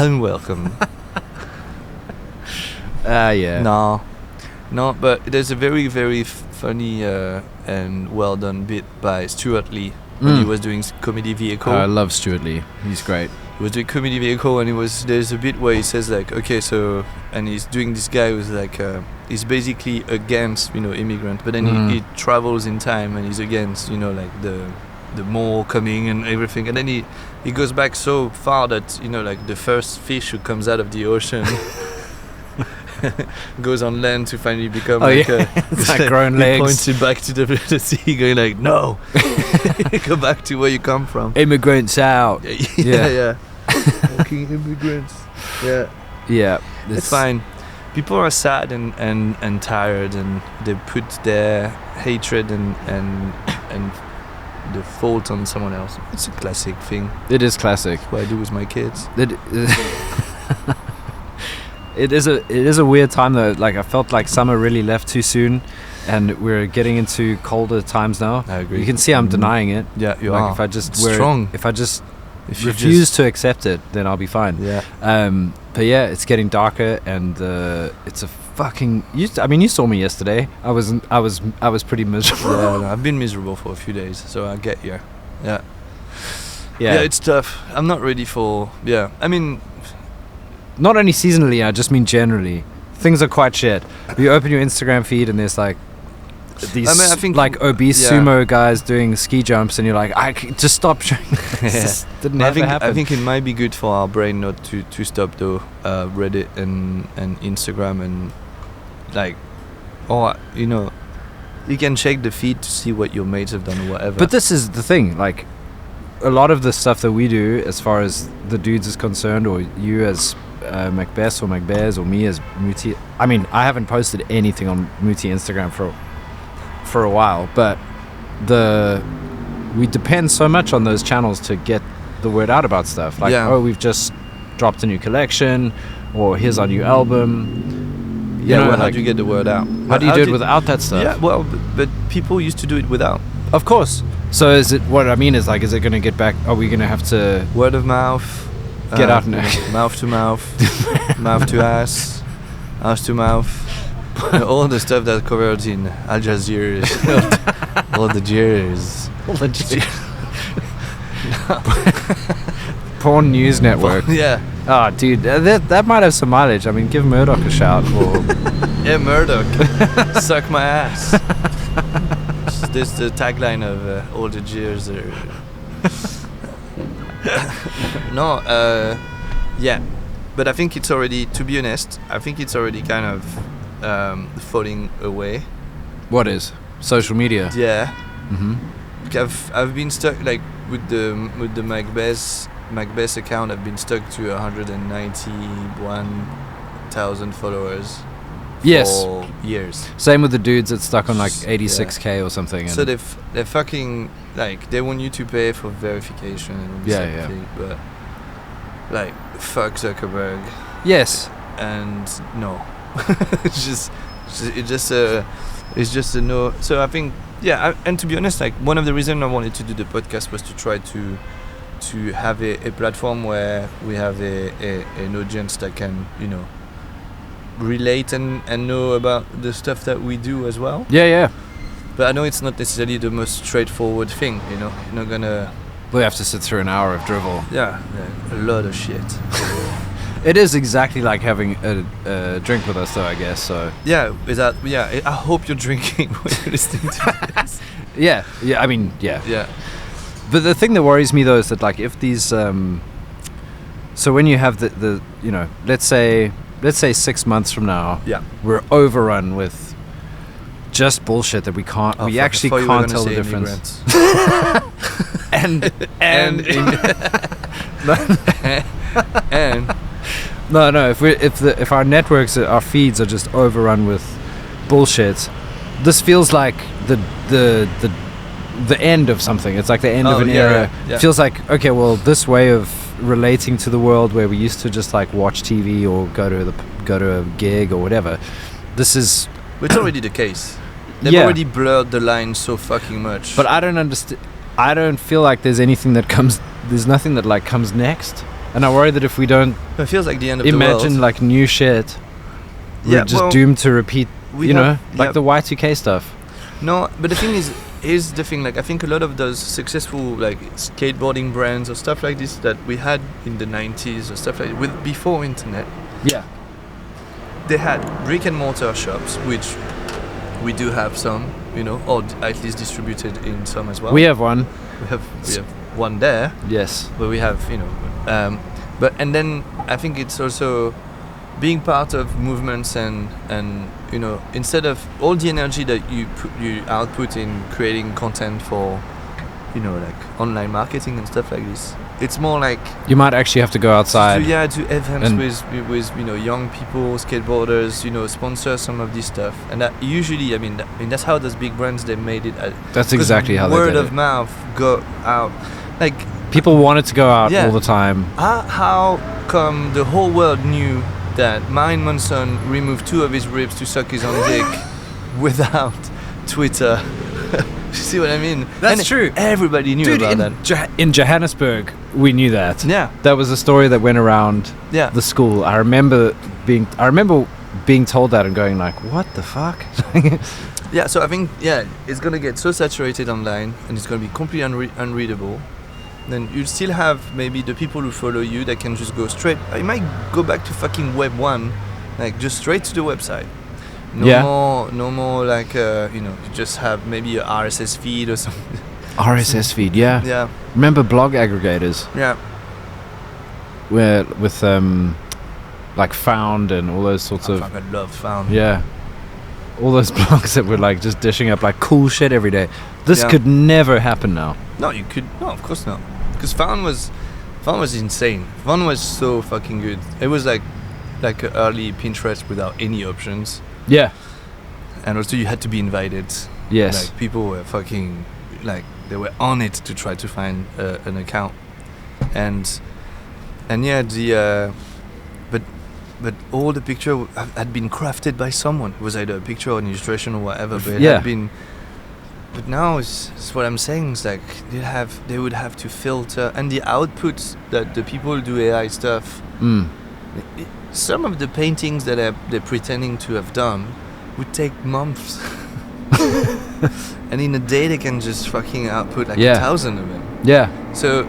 Unwelcome. yeah. No, but there's a very, very funny and well done bit by Stuart Lee when he was doing comedy vehicle. I love Stuart Lee. He's great. He was doing comedy vehicle, and there's a bit where he says like, okay, so, and he's doing this guy who's like he's basically against immigrant, but then he travels in time and he's against like the mole coming and everything, and then he goes back so far that like the first fish who comes out of the ocean goes on land to finally become it's like grown he legs. points it back to the sea, going like, no, go back to where you come from. Immigrants out. Yeah. Fucking immigrants. Yeah. It's fine. People are sad and tired, and they put their hatred and the fault on someone else. It's a classic thing. It is classic. That's what I do with my kids. It is a weird time though. Like, I felt like summer really left too soon, and we're getting into colder times now. I agree. You can see I'm denying it. Yeah, you like are. If I just If you refuse to accept it, then I'll be fine. Yeah. But yeah, it's getting darker, and it's a fucking. You saw me yesterday. I was pretty miserable. Yeah, no, I've been miserable for a few days, so I get you. Yeah. Yeah, It's tough. I'm not ready for. Yeah. I mean, not only seasonally, I just mean generally. Things are quite shit. You open your Instagram feed and there's like these I think like obese sumo guys doing ski jumps, and you're like, just stop showing this. Didn't ever happen. I think it might be good for our brain not to stop though. Reddit and Instagram and like, or you can check the feed to see what your mates have done or whatever. But this is the thing, like a lot of the stuff that we do as far as the dudes is concerned, or you as Macbeth or Macbez, or me as Muti. I mean, I haven't posted anything on Muti Instagram for a while, but we depend so much on those channels to get the word out about stuff. Like, we've just dropped a new collection, or here's our new album. How do you get the word out? How do you do it without that stuff? Yeah, well, but people used to do it without. Of course. So is it? What I mean is, like, is it going to get back? Are we going to have to word of mouth? Get out now. Mouth to mouth, mouth to ass to mouth. All the stuff that's covered in Al Jazeera, all the jeers. Porn News Network. Yeah. Oh, dude, that might have some mileage. I mean, give Murdoch a shout. Or yeah, Murdoch, suck my ass. This is the tagline of all the jeers. Yeah, but I think it's already, to be honest, kind of falling away. What is social media? Yeah. Mm-hmm. I've been stuck like with the Macbeth account. I've been stuck to 191,000 followers. Yes. For years. Same with the dudes that's stuck on like 86k or something. So they're fucking like, they want you to pay for verification and all this thing, but like, fuck Zuckerberg. Yes. And no. it's just a no. So I think, and to be honest, like, one of the reasons I wanted to do the podcast was to try to have a platform where we have an audience that can relate and know about the stuff that we do as well. Yeah. But I know it's not necessarily the most straightforward thing, You're not gonna... We have to sit through an hour of drivel. Yeah, a lot of shit. It is exactly like having a drink with us, though, I guess. So I hope you're drinking when you're listening to this. Yeah. I mean, yeah. Yeah. But the thing that worries me, though, is that, like, if these... so when you have the let's say 6 months from now, we're overrun with just bullshit that we can't... we actually can't tell the difference. and No, if our networks, our feeds are just overrun with bullshit, this feels like the end of something. It's like the end of an era. Yeah. It feels like, okay, well, this way of relating to the world where we used to just like watch TV or go to a gig or whatever, this is... It's already the case. They've already blurred the line so fucking much. But I don't understand. I don't feel like there's anything that comes... There's nothing that like comes next. And I worry that if we don't... It feels like the end of the world. Imagine like new shit. We're just doomed to repeat, the Y2K stuff. No, but the thing is the thing. Like, I think a lot of those successful like skateboarding brands or stuff like this that we had in the 90s or stuff like with before internet, Yeah. they had brick and mortar shops, which we do have some, you know, or at least distributed in some as well. We have one. we have one there, Yes. but we have, you know, but and then I think it's also being part of movements and you know, instead of all the energy that you output in creating content for, you know, like online marketing and stuff like this, it's more like You might actually have to go outside. to events and- with you know, young people, skateboarders, you know, sponsor some of this stuff. And that usually, I mean that's how those big brands, they made it. That's 'cause exactly how they word did of it. mouth go out. Like, People wanted to go out Yeah. all the time. how come the whole world knew that Marilyn Manson removed 2 of his ribs to suck his own dick without Twitter? You see what I mean? That's And true. Everybody knew Dude, about that. in Johannesburg, we knew that. Yeah, That was a story that went around yeah. the school. I remember being told that and going like, "What the fuck?" Yeah, so I think, yeah, it's gonna get so saturated online and it's gonna be completely unreadable. Then you'll still have maybe the people who follow you that can just go straight. I might go back to fucking Web 1, like just straight to the website. Yeah. No more like, you know, you just have maybe a RSS feed or something. RSS feed, yeah. Yeah, Remember blog aggregators yeah. where with like Found and all those sorts I of fucking love Found. yeah, all those blogs that were like just dishing up like cool shit every day. This Yeah. could never happen now. No, you could. No, of course not. Because Found was insane. Found was so fucking good. It was like an early Pinterest without any options. Yeah. And also you had to be invited. Yes. Like, people were fucking, like, they were on it to try to find an account. And yeah, but all the picture had been crafted by someone. It was either a picture or an illustration or whatever, but it Yeah. had been. But now it's what I'm saying is like they would have to filter, and the outputs that the people who do AI stuff. Some of the paintings that they're pretending to have done would take months. And in a day they can just fucking output like Yeah. 1,000 of them. Yeah. So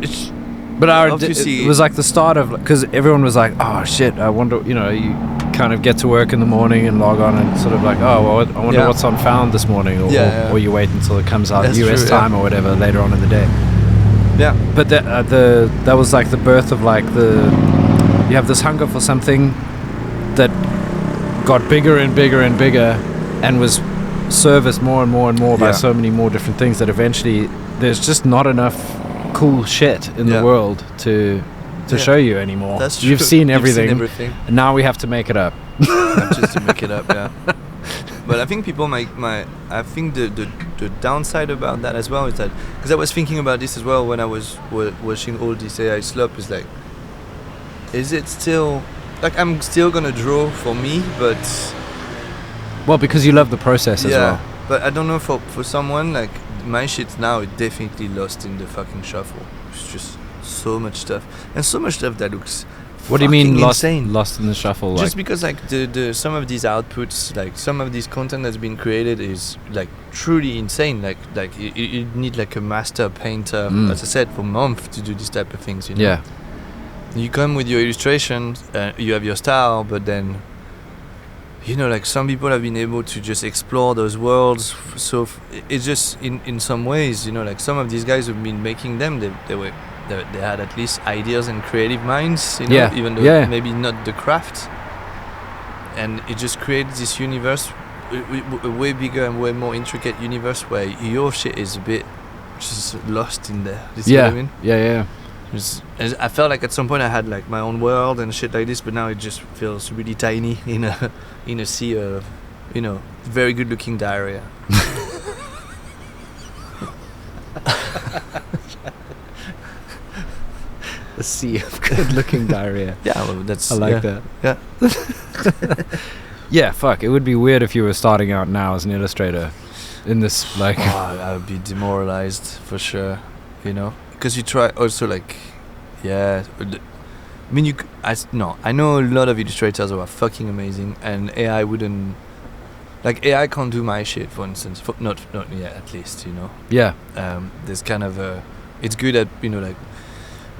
it's But obviously it was like the start of, because everyone was like, "Oh shit, I wonder," you know, you kind of get to work in the morning and log on and sort of like, "Oh, well, I wonder Yeah. what's on Found this morning," or, Yeah. or you wait until it comes out That's US true, yeah. time or whatever later on in the day. yeah. But that was like the birth of like you have this hunger for something that got bigger and bigger and bigger and was serviced more and more and more by Yeah. so many more different things that eventually there's just not enough cool shit in Yeah. the world to Yeah. show you anymore. That's true. You've seen everything, everything. and now we have to make it up. Just to make it up, yeah. But I think people I think the downside about that as well is that, because I was thinking about this as well when I was watching all this AI slop, is like, is it still, like, I'm still gonna draw for me, but Well, because you love the process as well. but I don't know, for someone like my shit now, it definitely lost in the fucking shuffle. It's just so much stuff, and so much stuff that looks What do you mean fucking lost insane. in the shuffle? Just Like, because like the some of these outputs, like some of this content that's been created is like truly insane. Like you need like a master painter, as I said, for months to do this type of things. You know? yeah, You come with your illustrations, you have your style, but then, you know, like some people have been able to just explore those worlds. So it's just in some ways, you know, like some of these guys who've been making them, they had at least ideas and creative minds, you know, Yeah. even though Yeah. maybe not the craft. And it just creates this universe, a way bigger and way more intricate universe where your shit is a bit just lost in there. You see what I mean? yeah. I felt like at some point I had like my own world and shit like this, but now it just feels really tiny in a sea of, you know, very good looking diarrhea. A sea of good-looking diarrhea. Yeah, well, that's I like that. Yeah. Yeah, fuck. It would be weird if you were starting out now as an illustrator in this, like... I would be demoralized for sure, you know, because you try also like, yeah. I mean, I know a lot of illustrators who are fucking amazing, and AI wouldn't like AI can't do my shit, for instance. Not yet, at least, you know. Yeah. There's kind of it's good at, you know, like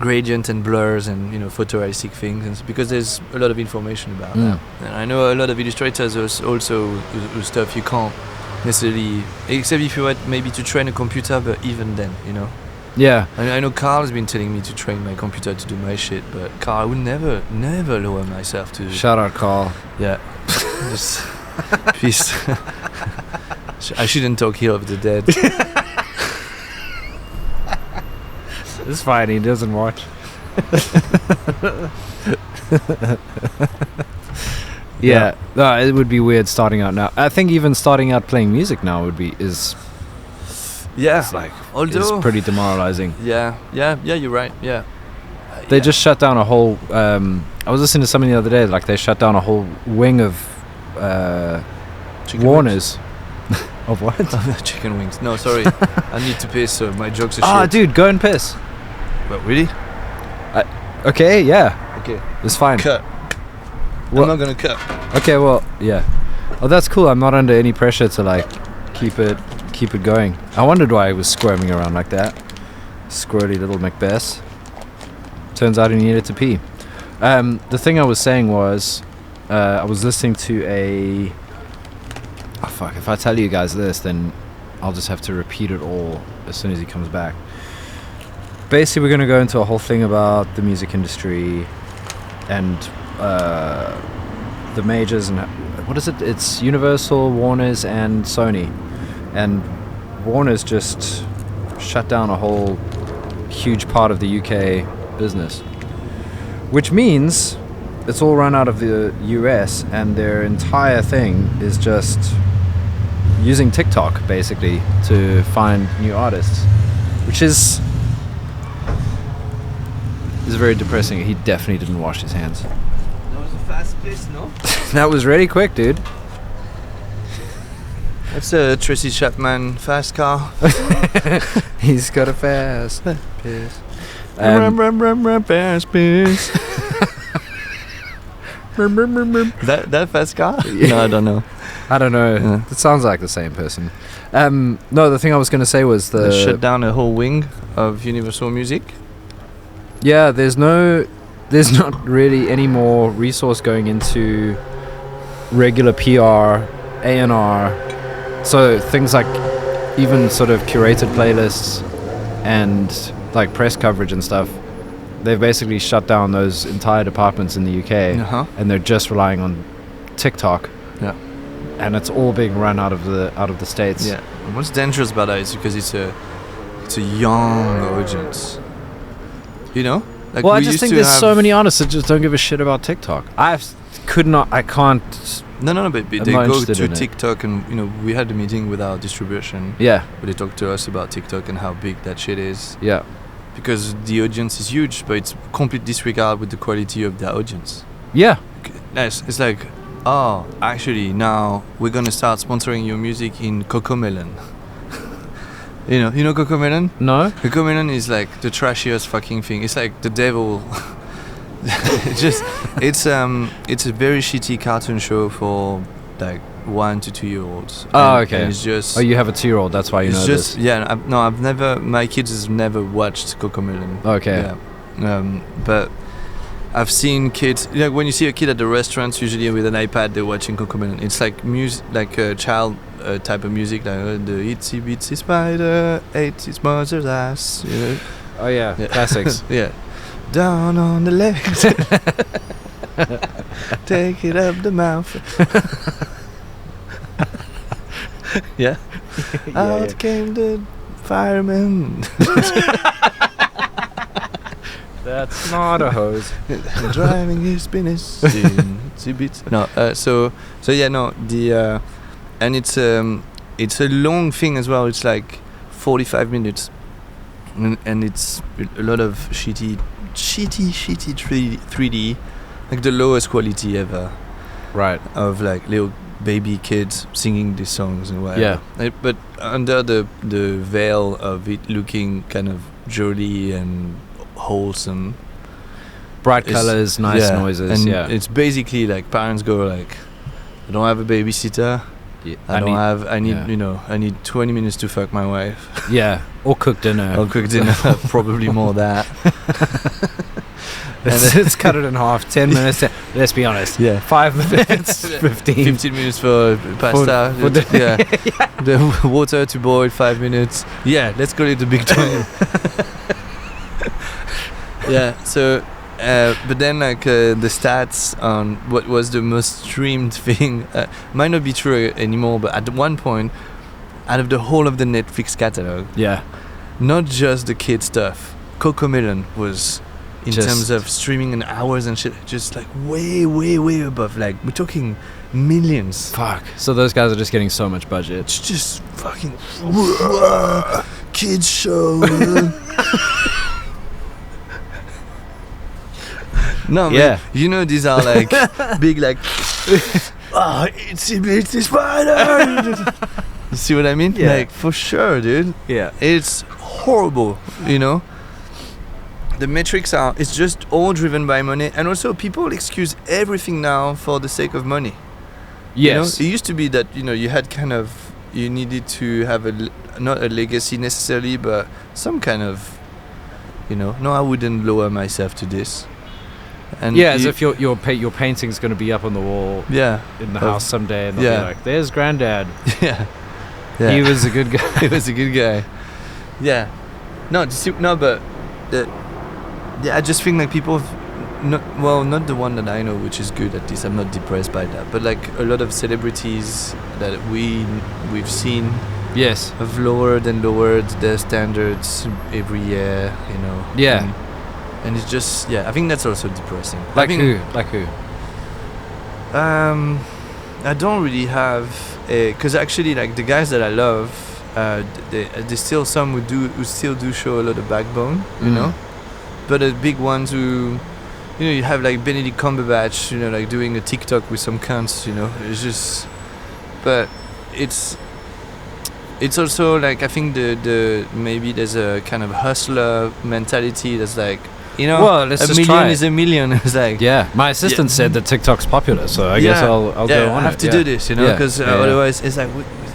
gradient and blurs and, you know, photorealistic things, and because there's a lot of information about that. And I know a lot of illustrators also do stuff you can't necessarily, except if you had maybe to train a computer, but even then, you know. Yeah. I know Carl has been telling me to train my computer to do my shit, but Carl, I would never lower myself to. Shout out, Carl. Yeah. Just peace. I shouldn't talk here of the dead. It's fine, he doesn't watch. Yeah, no, it would be weird starting out now. I think even starting out playing music now is like, although is pretty demoralizing. Yeah, you're right. Yeah. They just shut down a whole. I was listening to something the other day. Like they shut down a whole wing of Warners. Of what? Chicken wings. No, sorry. I need to piss, so my jokes are shit. Ah, dude, go and piss. But really? Okay, yeah. Okay. It's fine. Cut. What? I'm not gonna cut. Okay, well, yeah. Oh, that's cool. I'm not under any pressure to like keep it going. I wondered why he was squirming around like that. Squirrely little Macbeth. Turns out he needed to pee. The thing I was saying was, I was listening to a. Oh fuck! If I tell you guys this, then I'll just have to repeat it all as soon as he comes back. Basically, we're gonna go into a whole thing about the music industry and the majors and what is it? It's Universal, Warner's, and Sony. And Warner's just shut down a whole huge part of the UK business, which means it's all run out of the US, and their entire thing is just using TikTok basically to find new artists, which is very depressing. He definitely didn't wash his hands. That was a fast piss, no? That was really quick, dude. That's a Tracy Chapman fast car. He's got a fast piss. Fast piss. that fast car? No, I don't know. I don't know. Yeah. It sounds like the same person. No, the thing I was going to say was They shut down a whole wing of Universal Music. Yeah, there's not really any more resource going into regular PR, A&R. So things like even sort of curated playlists and like press coverage and stuff, they've basically shut down those entire departments in the UK, and they're just relying on TikTok. Yeah. And it's all being run out of the States. Yeah. And what's dangerous about that is because it's a young audience. You know? Like well, I just think there's so many artists that just don't give a shit about TikTok. I can't. No, but they go to TikTok, and you know, we had a meeting with our distribution. Yeah. Where they talked to us about TikTok and how big that shit is. Yeah. Because the audience is huge, but it's complete disregard with the quality of the audience. Yeah. Nice. It's like, oh, actually, now we're gonna start sponsoring your music in Cocomelon. You know Cocomelon? No. Cocomelon is like the trashiest fucking thing. It's like the devil. It's a very shitty cartoon show for like 1 to 2 year olds. Oh, okay. And it's just. Oh, you have a 2-year-old. That's why you know this. Yeah. I've never. My kids has never watched Cocomelon. Okay. Yeah. But I've seen kids. Like when you see a kid at the restaurants, usually with an iPad, they're watching Cocomelon. It's like music, like a child type of music, like the itsy bitsy spider ate its mother's ass. You know? Oh yeah. Classics. Yeah. Down on the legs. Take it up the mouth. Yeah. Out came the fireman. That's not a hose. Driving his penis. No. So yeah. No. The and it's a long thing as well. It's like 45 minutes, and it's a lot of shitty 3D, like the lowest quality ever. Right. Of like little baby kids singing these songs and whatever. Yeah. But under the veil of it looking kind of jolly and wholesome, bright colors, nice noises. And it's basically like parents go like, I don't have a babysitter, Yeah, I need yeah. I need 20 minutes to fuck my wife. Yeah, or cook dinner. I'll cook dinner, probably more that. Let's cut it in half. 10 minutes. Let's be honest. Yeah. 5 minutes. 15 minutes for pasta. For the The water to boil. 5 minutes. Yeah, let's call it the big 20. Yeah. So, but then the stats on what was the most streamed thing might not be true anymore. But at one point, out of the whole of the Netflix catalog, yeah, not just the kid stuff, Cocomelon was. In Just terms of streaming and hours and shit, just like way above. Like we're talking millions. fuck. So those guys are just getting so much budget. It's just fucking kids show. No, Yeah. man, you know these are like big like. It's the spider. You see what I mean? Yeah. Like for sure, dude. Yeah. It's horrible, you know. The metrics it's just all driven by money, and also people excuse everything now for the sake of money. Yes. You know, it used to be that you had you needed to have not a legacy necessarily, but some kind of, no, I wouldn't lower myself to this. And yeah, as if your painting's going to be up on the wall yeah in the house someday, and they'll yeah. be like, "There's Granddad. yeah He was a good guy." he was a good guy. Yeah, but yeah, I just think like people, not the one that I know, which is good. At least I'm not depressed by that. But like a lot of celebrities that we've seen, Yes. have lowered their standards every year. Yeah. and it's just I think that's also depressing. Like I think, who? Like who? I don't really have because actually like the guys that I love, there's still some who still do show a lot of backbone, you know. But the big ones who, you have like Benedict Cumberbatch, like doing a TikTok with some cunts, it's just, but it's also like I think the maybe there's a kind of hustler mentality that's like, well, let's a just million try is a million. It's like, yeah. My assistant said that TikTok's popular, so I guess I'll go on I have it. to do this, because Yeah. otherwise it's like,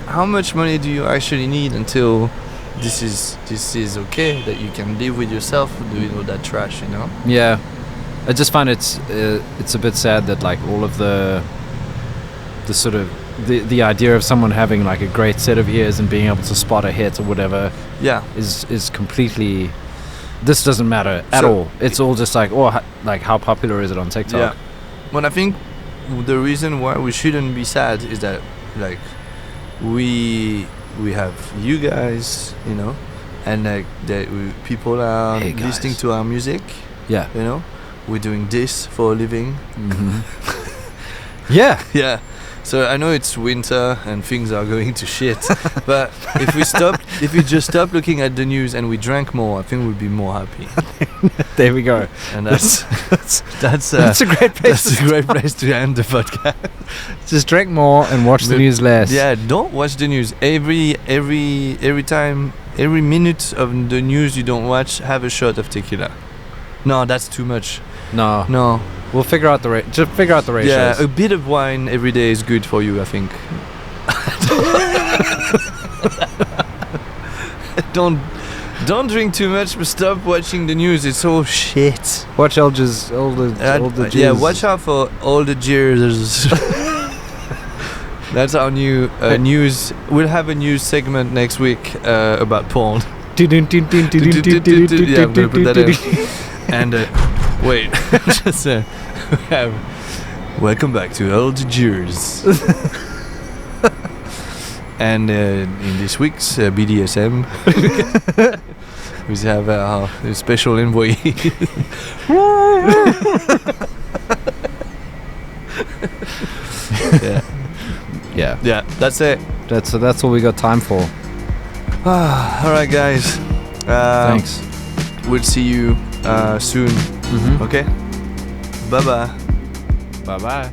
how much money do you actually need until this is okay, that you can live with yourself doing all that trash, Yeah, I just find it's a bit sad that like all of the sort of the idea of someone having like a great set of ears and being able to spot a hit or whatever is completely, this doesn't matter at all. It's all just like, like how popular is it on TikTok? Yeah. Well, I think the reason why we shouldn't be sad is that like we have you guys, and like people are listening to our music. Yeah. We're doing this for a living. Yeah. Yeah. So I know it's winter and things are going to shit, but if we just stop looking at the news and we drank more, I think we'd be more happy. There we go. And that's a great place. That's a great place to end the podcast. Just drink more and watch the news less. Yeah, don't watch the news. Every time, every minute of the news you don't watch, have a shot of tequila. No, that's too much. No. We'll figure out the just figure out the ratios. Yeah, a bit of wine every day is good for you, I think. Don't drink too much, but stop watching the news. It's all shit. Watch all the jizz. Yeah, watch out for all the jeers. That's our new news. We'll have a news segment next week about porn. Yeah, I'm gonna put that in. And wait, just welcome back to all the jeers. And in this week's BDSM, we have our special envoy. Yeah, that's it. That's all we got time for. All right, guys. Thanks. We'll see you soon. Okay. Bye bye. Bye bye.